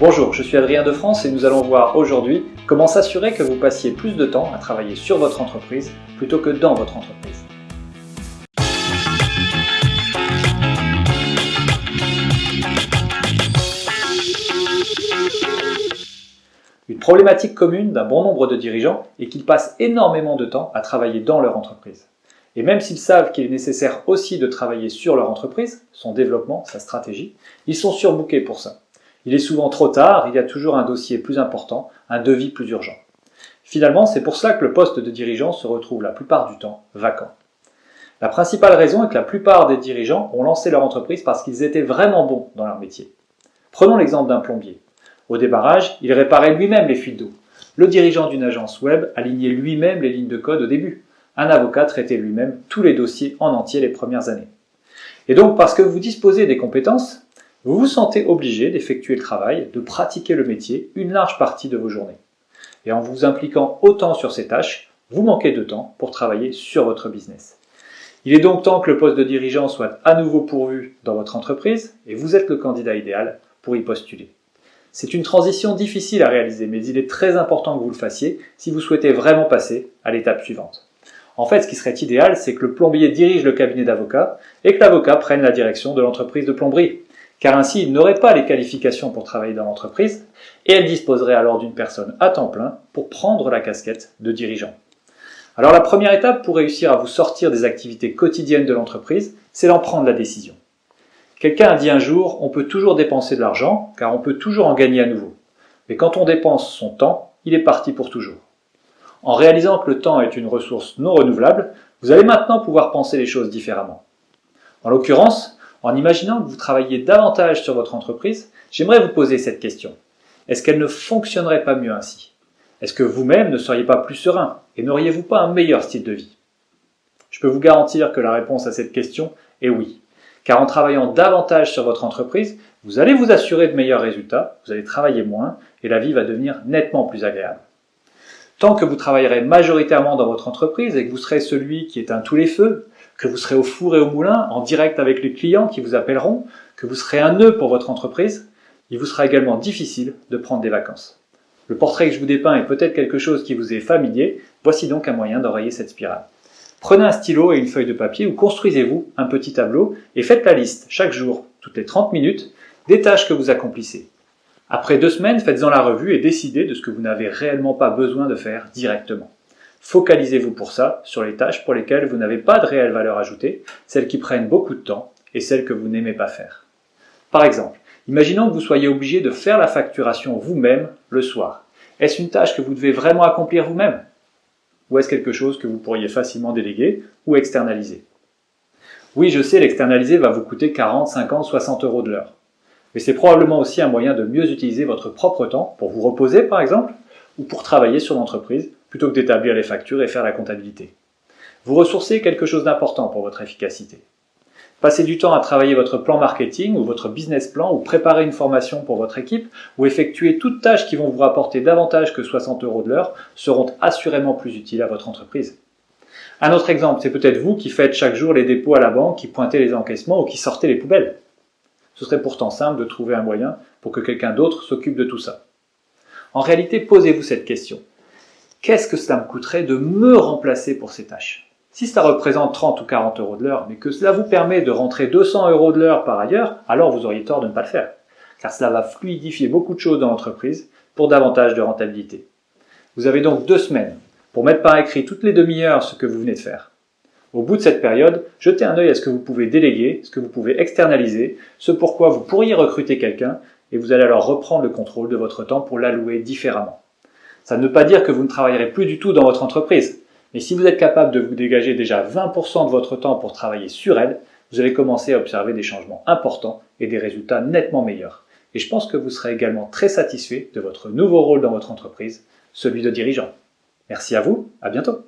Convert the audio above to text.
Bonjour, je suis Adrien de France et nous allons voir aujourd'hui comment s'assurer que vous passiez plus de temps à travailler sur votre entreprise plutôt que dans votre entreprise. Une problématique commune d'un bon nombre de dirigeants est qu'ils passent énormément de temps à travailler dans leur entreprise. Et même s'ils savent qu'il est nécessaire aussi de travailler sur leur entreprise, son développement, sa stratégie, ils sont surbookés pour ça. Il est souvent trop tard, il y a toujours un dossier plus important, un devis plus urgent. Finalement, c'est pour cela que le poste de dirigeant se retrouve la plupart du temps vacant. La principale raison est que la plupart des dirigeants ont lancé leur entreprise parce qu'ils étaient vraiment bons dans leur métier. Prenons l'exemple d'un plombier. Au démarrage, il réparait lui-même les fuites d'eau. Le dirigeant d'une agence web alignait lui-même les lignes de code au début. Un avocat traitait lui-même tous les dossiers en entier les premières années. Et donc, parce que vous disposez des compétences, vous vous sentez obligé d'effectuer le travail, de pratiquer le métier une large partie de vos journées. Et en vous impliquant autant sur ces tâches, vous manquez de temps pour travailler sur votre business. Il est donc temps que le poste de dirigeant soit à nouveau pourvu dans votre entreprise et vous êtes le candidat idéal pour y postuler. C'est une transition difficile à réaliser, mais il est très important que vous le fassiez si vous souhaitez vraiment passer à l'étape suivante. En fait, ce qui serait idéal, c'est que le plombier dirige le cabinet d'avocats et que l'avocat prenne la direction de l'entreprise de plomberie. Car ainsi, il n'aurait pas les qualifications pour travailler dans l'entreprise et elle disposerait alors d'une personne à temps plein pour prendre la casquette de dirigeant. Alors la première étape pour réussir à vous sortir des activités quotidiennes de l'entreprise, c'est d'en prendre la décision. Quelqu'un a dit un jour, on peut toujours dépenser de l'argent, car on peut toujours en gagner à nouveau. Mais quand on dépense son temps, il est parti pour toujours. En réalisant que le temps est une ressource non renouvelable, vous allez maintenant pouvoir penser les choses différemment. En l'occurrence, en imaginant que vous travaillez davantage sur votre entreprise, j'aimerais vous poser cette question. Est-ce qu'elle ne fonctionnerait pas mieux ainsi? Est-ce que vous-même ne seriez pas plus serein et n'auriez-vous pas un meilleur style de vie? Je peux vous garantir que la réponse à cette question est oui. Car en travaillant davantage sur votre entreprise, vous allez vous assurer de meilleurs résultats, vous allez travailler moins et la vie va devenir nettement plus agréable. Tant que vous travaillerez majoritairement dans votre entreprise et que vous serez celui qui éteint tous les feux, que vous serez au four et au moulin, en direct avec les clients qui vous appelleront, que vous serez un nœud pour votre entreprise, il vous sera également difficile de prendre des vacances. Le portrait que je vous dépeins est peut-être quelque chose qui vous est familier, voici donc un moyen d'enrayer cette spirale. Prenez un stylo et une feuille de papier ou construisez-vous un petit tableau et faites la liste chaque jour, toutes les 30 minutes, des tâches que vous accomplissez. Après 2 semaines, faites-en la revue et décidez de ce que vous n'avez réellement pas besoin de faire directement. Focalisez-vous pour ça sur les tâches pour lesquelles vous n'avez pas de réelle valeur ajoutée, celles qui prennent beaucoup de temps et celles que vous n'aimez pas faire. Par exemple, imaginons que vous soyez obligé de faire la facturation vous-même le soir. Est-ce une tâche que vous devez vraiment accomplir vous-même? Ou est-ce quelque chose que vous pourriez facilement déléguer ou externaliser? Oui, je sais, l'externaliser va vous coûter 40, 50, 60 € de l'heure. Mais c'est probablement aussi un moyen de mieux utiliser votre propre temps pour vous reposer par exemple, ou pour travailler sur l'entreprise, plutôt que d'établir les factures et faire la comptabilité. Vous ressourcez quelque chose d'important pour votre efficacité. Passez du temps à travailler votre plan marketing ou votre business plan ou préparer une formation pour votre équipe ou effectuer toutes tâches qui vont vous rapporter davantage que 60 € de l'heure seront assurément plus utiles à votre entreprise. Un autre exemple, c'est peut-être vous qui faites chaque jour les dépôts à la banque, qui pointez les encaissements ou qui sortez les poubelles. Ce serait pourtant simple de trouver un moyen pour que quelqu'un d'autre s'occupe de tout ça. En réalité, posez-vous cette question. Qu'est-ce que cela me coûterait de me remplacer pour ces tâches? Si cela représente 30 ou 40 € de l'heure, mais que cela vous permet de rentrer 200 € de l'heure par ailleurs, alors vous auriez tort de ne pas le faire. Car cela va fluidifier beaucoup de choses dans l'entreprise pour davantage de rentabilité. Vous avez donc 2 semaines pour mettre par écrit toutes les demi-heures ce que vous venez de faire. Au bout de cette période, jetez un œil à ce que vous pouvez déléguer, ce que vous pouvez externaliser, ce pourquoi vous pourriez recruter quelqu'un, et vous allez alors reprendre le contrôle de votre temps pour l'allouer différemment. Ça ne veut pas dire que vous ne travaillerez plus du tout dans votre entreprise. Mais si vous êtes capable de vous dégager déjà 20% de votre temps pour travailler sur elle, vous allez commencer à observer des changements importants et des résultats nettement meilleurs. Et je pense que vous serez également très satisfait de votre nouveau rôle dans votre entreprise, celui de dirigeant. Merci à vous, à bientôt.